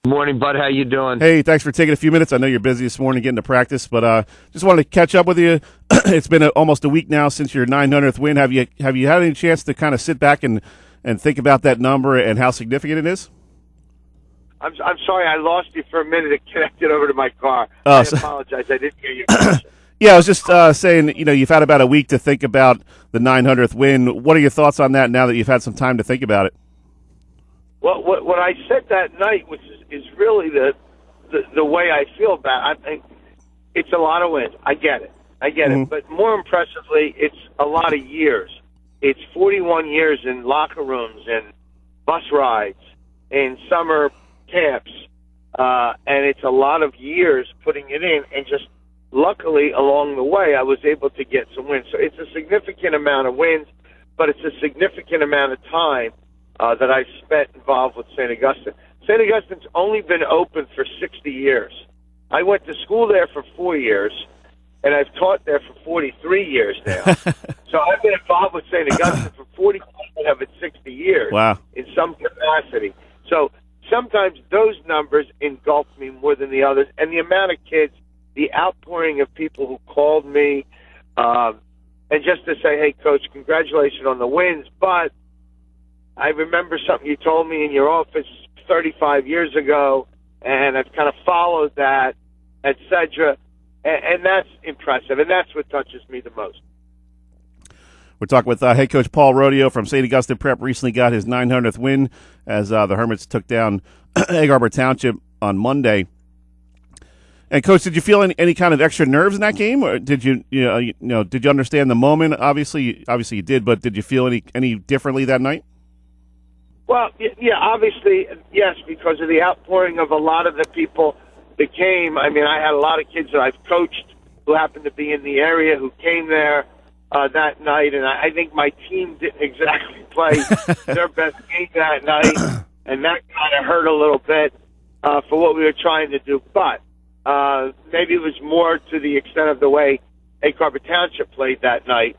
Morning, bud. How you doing? Hey, thanks for taking a few minutes. I know you're busy this morning getting to practice, but just wanted to catch up with you. It's been almost a week now since your 900th win. Have you had any chance to kind of sit back and think about that number and how significant it is? I'm sorry, I lost you for a minute. It connected over to my car. Oh, I apologize. I didn't hear your question. Yeah, I was just saying, you've had about a week to think about the 900th win. What are your thoughts on that now that you've had some time to think about it? Well, what I said that night, which is really the way I feel about it, I think it's a lot of wins. I get it. Mm-hmm. But more impressively, it's a lot of years. It's 41 years in locker rooms and bus rides and summer camps, and it's a lot of years putting it in. And just luckily, along the way, I was able to get some wins. So it's a significant amount of wins, but it's a significant amount of time that I spent involved with St. Augustine. St. Augustine's only been open for 60 years. I went to school there for 4 years, and I've taught there for 43 years now. So I've been involved with St. Augustine for 45 of its 60 years. Wow. In some capacity. So sometimes those numbers engulf me more than the others, and the amount of kids, the outpouring of people who called me, and just to say, hey, Coach, congratulations on the wins, but I remember something you told me in your office 35 years ago, and I've kind of followed that, etc., and that's impressive, and that's what touches me the most. We're talking with head coach Paul Rodio from St. Augustine Prep. Recently got his 900th win as the Hermits took down Egg Harbor Township on Monday. And Coach, did you feel any kind of extra nerves in that game, or did you did you understand the moment? Obviously you did, but did you feel any differently that night? Well, yeah, obviously, yes, because of the outpouring of a lot of the people that came. I mean, I had a lot of kids that I've coached who happened to be in the area who came there that night, and I think my team didn't exactly play their best game that night, and that kind of hurt a little bit for what we were trying to do. But maybe it was more to the extent of the way Egg Harbor Township played that night,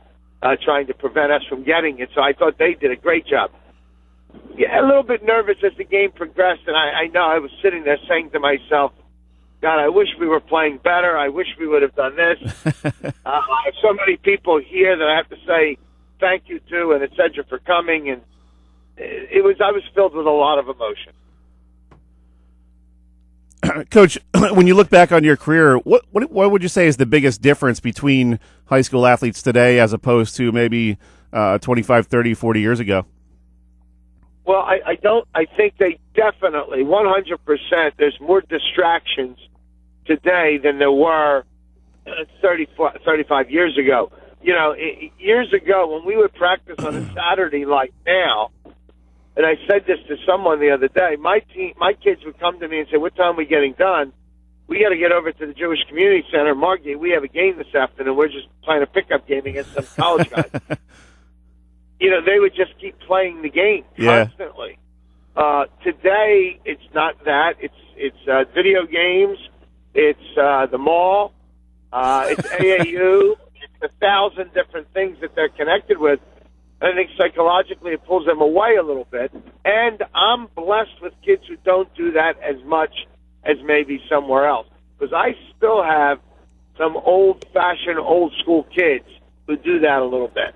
trying to prevent us from getting it. So I thought they did a great job. Yeah, a little bit nervous as the game progressed, and I know I was sitting there saying to myself, God, I wish we were playing better. I wish we would have done this. I have so many people here that I have to say thank you to, and et cetera, for coming, and I was filled with a lot of emotion. Coach, when you look back on your career, what would you say is the biggest difference between high school athletes today as opposed to maybe 25, 30, 40 years ago? Well, I think they definitely, 100%, there's more distractions today than there were 35 years ago. Years ago when we would practice on a Saturday like now, and I said this to someone the other day, my kids would come to me and say, what time are we getting done? We got to get over to the Jewish Community Center, Margate. We have a game this afternoon. We're just playing a pickup game against some college guys. They would just keep playing the game constantly. Yeah. Today, it's not that. It's video games. It's the mall. It's AAU. It's 1,000 different things that they're connected with. And I think psychologically it pulls them away a little bit. And I'm blessed with kids who don't do that as much as maybe somewhere else. Because I still have some old-fashioned, old-school kids who do that a little bit.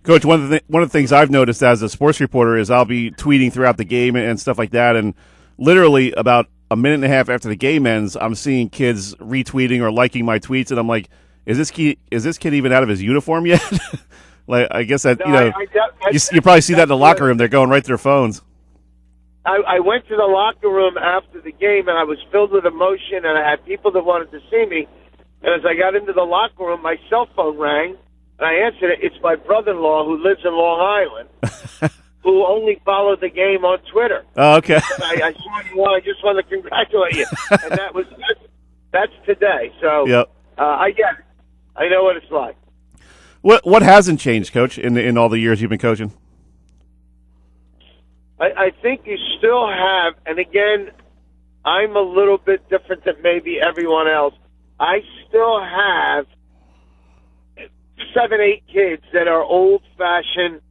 Coach, one of the things I've noticed as a sports reporter is I'll be tweeting throughout the game and stuff like that, and literally about a minute and a half after the game ends, I'm seeing kids retweeting or liking my tweets, and I'm like, is this kid even out of his uniform yet? Like, I guess that you probably see that in the locker room. They're going right to their phones. I went to the locker room after the game, and I was filled with emotion, and I had people that wanted to see me. And as I got into the locker room, my cell phone rang. And I answered it. It's my brother-in-law who lives in Long Island, who only followed the game on Twitter. Oh, okay. I saw you on. I just want to congratulate you. And that's today. So yep. I get it. I know what it's like. What hasn't changed, Coach, in all the years you've been coaching? I think you still have, and again, I'm a little bit different than maybe everyone else. I still have 7, 8 kids that are old-fashioned,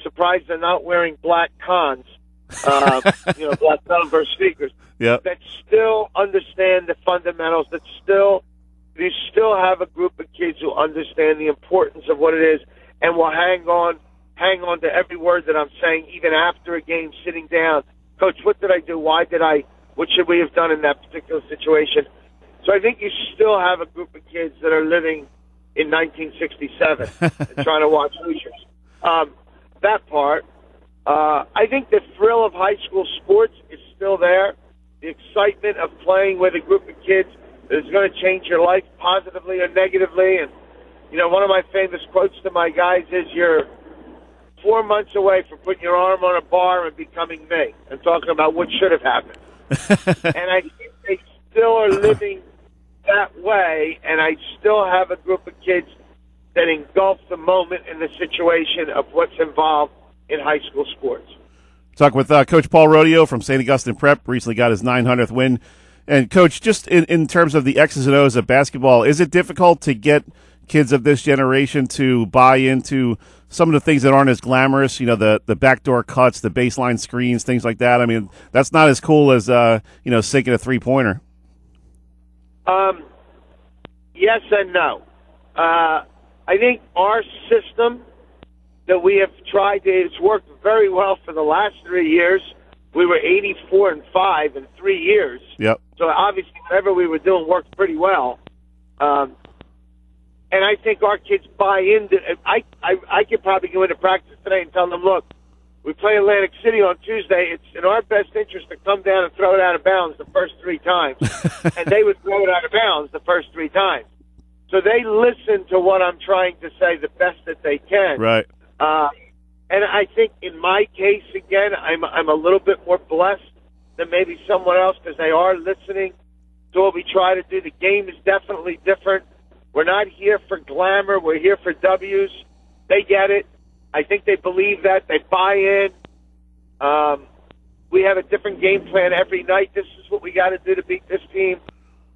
surprised they're not wearing black cons, black number speakers, Yep. that still understand the fundamentals, you still have a group of kids who understand the importance of what it is and will hang on to every word that I'm saying, even after a game, sitting down. Coach, what did I do? What should we have done in that particular situation? So I think you still have a group of kids that are living in 1967 and trying to watch Hoosiers. That part. I think the thrill of high school sports is still there. The excitement of playing with a group of kids that is going to change your life positively or negatively. And, one of my famous quotes to my guys is, you're 4 months away from putting your arm on a bar and becoming me and talking about what should have happened. And I think they still are living that way, and I still have a group of kids that engulf the moment and the situation of what's involved in high school sports. Talk with Coach Paul Rodio from St. Augustine Prep. Recently got his 900th win. And, Coach, just in terms of the X's and O's of basketball, is it difficult to get kids of this generation to buy into some of the things that aren't as glamorous, the backdoor cuts, the baseline screens, things like that? I mean, that's not as cool as, sinking a three-pointer. Yes and no. I think our system that we have tried it's worked very well for the last 3 years. We were 84-5 in 3 years. Yep. So obviously whatever we were doing worked pretty well. And I think our kids buy into it. I could probably go into practice today and tell them, look, we play Atlantic City on Tuesday. It's in our best interest to come down and throw it out of bounds the first 3 times. And they would throw it out of bounds the first 3 times. So they listen to what I'm trying to say the best that they can. Right. And I think in my case, again, I'm a little bit more blessed than maybe someone else because they are listening to what we try to do. The game is definitely different. We're not here for glamour. We're here for W's. They get it. I think they believe that. They buy in. We have a different game plan every night. This is what we got to do to beat this team.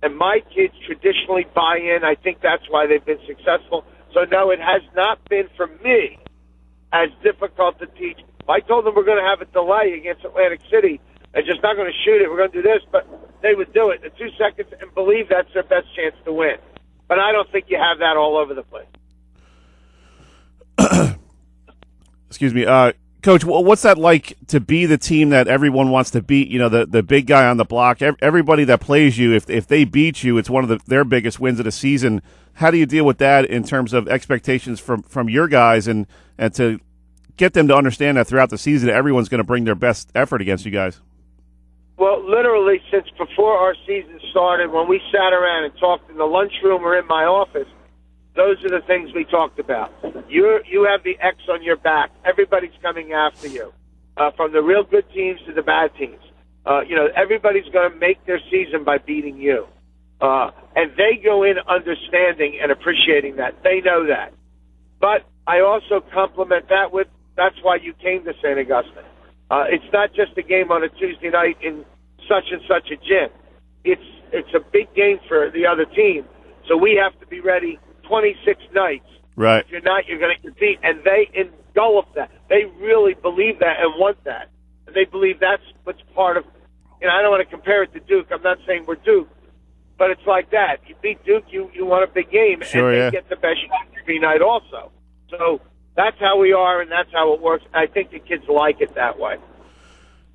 And my kids traditionally buy in. I think that's why they've been successful. So, no, it has not been, for me, as difficult to teach. I told them we're going to have a delay against Atlantic City and just not going to shoot it. We're going to do this. But they would do it in 2 seconds and believe that's their best chance to win. But I don't think you have that all over the place. Excuse me. Coach, what's that like to be the team that everyone wants to beat? The big guy on the block. Everybody that plays you, if they beat you, it's one of their biggest wins of the season. How do you deal with that in terms of expectations from your guys and to get them to understand that throughout the season everyone's going to bring their best effort against you guys? Well, literally since before our season started, when we sat around and talked in the lunchroom or in my office, those are the things we talked about. You have the X on your back. Everybody's coming after you, from the real good teams to the bad teams. Everybody's going to make their season by beating you. And they go in understanding and appreciating that. They know that. But I also complement that with, that's why you came to St. Augustine. It's not just a game on a Tuesday night in such and such a gym. It's a big game for the other team. So we have to be ready 26 nights. Right. If you're not, you're going to get beat. And they engulf that. They really believe that and want that. And they believe that's what's part of, I don't want to compare it to Duke. I'm not saying we're Duke. But it's like that. You beat Duke, you want a big game. Sure, and they get the best shot every night also. So that's how we are, and that's how it works. I think the kids like it that way.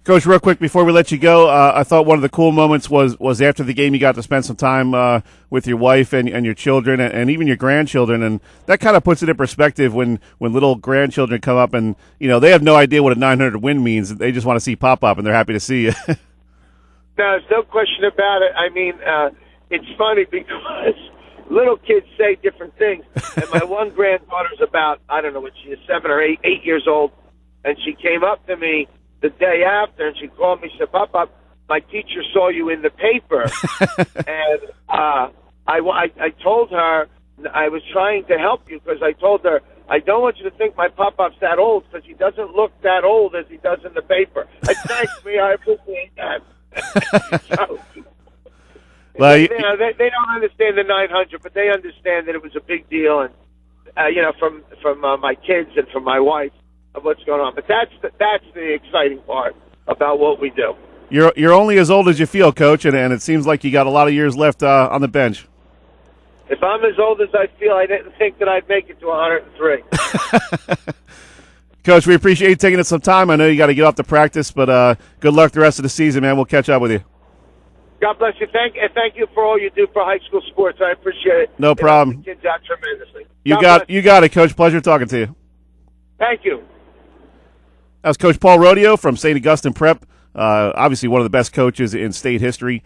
Coach, real quick before we let you go, I thought one of the cool moments was after the game you got to spend some time with your wife and your children and even your grandchildren, and that kind of puts it in perspective when little grandchildren come up and they have no idea what a 900 win means. They just want to see Pop-Up, and they're happy to see you. No, there's no question about it. I mean, it's funny because little kids say different things. And my one granddaughter's about, I don't know what she is, 7 or 8 years old, and she came up to me the day after, and she called me, she said, Pop-Up, my teacher saw you in the paper. And I told her I was trying to help you because I told her, I don't want you to think my Pop-Up's that old because he doesn't look that old as he does in the paper. Thanks, me, I appreciate that. So, well, they don't understand the 900, but they understand that it was a big deal, and from my kids and from my wife of what's going on. But that's the exciting part. about what we do. You're only as old as you feel, Coach, and it seems like you got a lot of years left on the bench. If I'm as old as I feel, I didn't think that I'd make it to 103. Coach, we appreciate you taking us some time. I know you got to get off to practice, but good luck the rest of the season, man. We'll catch up with you. God bless you. Thank you for all you do for high school sports. I appreciate it. No problem. Kids out tremendously. You got it, Coach. Pleasure talking to you. Thank you. That was Coach Paul Rodio from St. Augustine Prep. Obviously one of the best coaches in state history.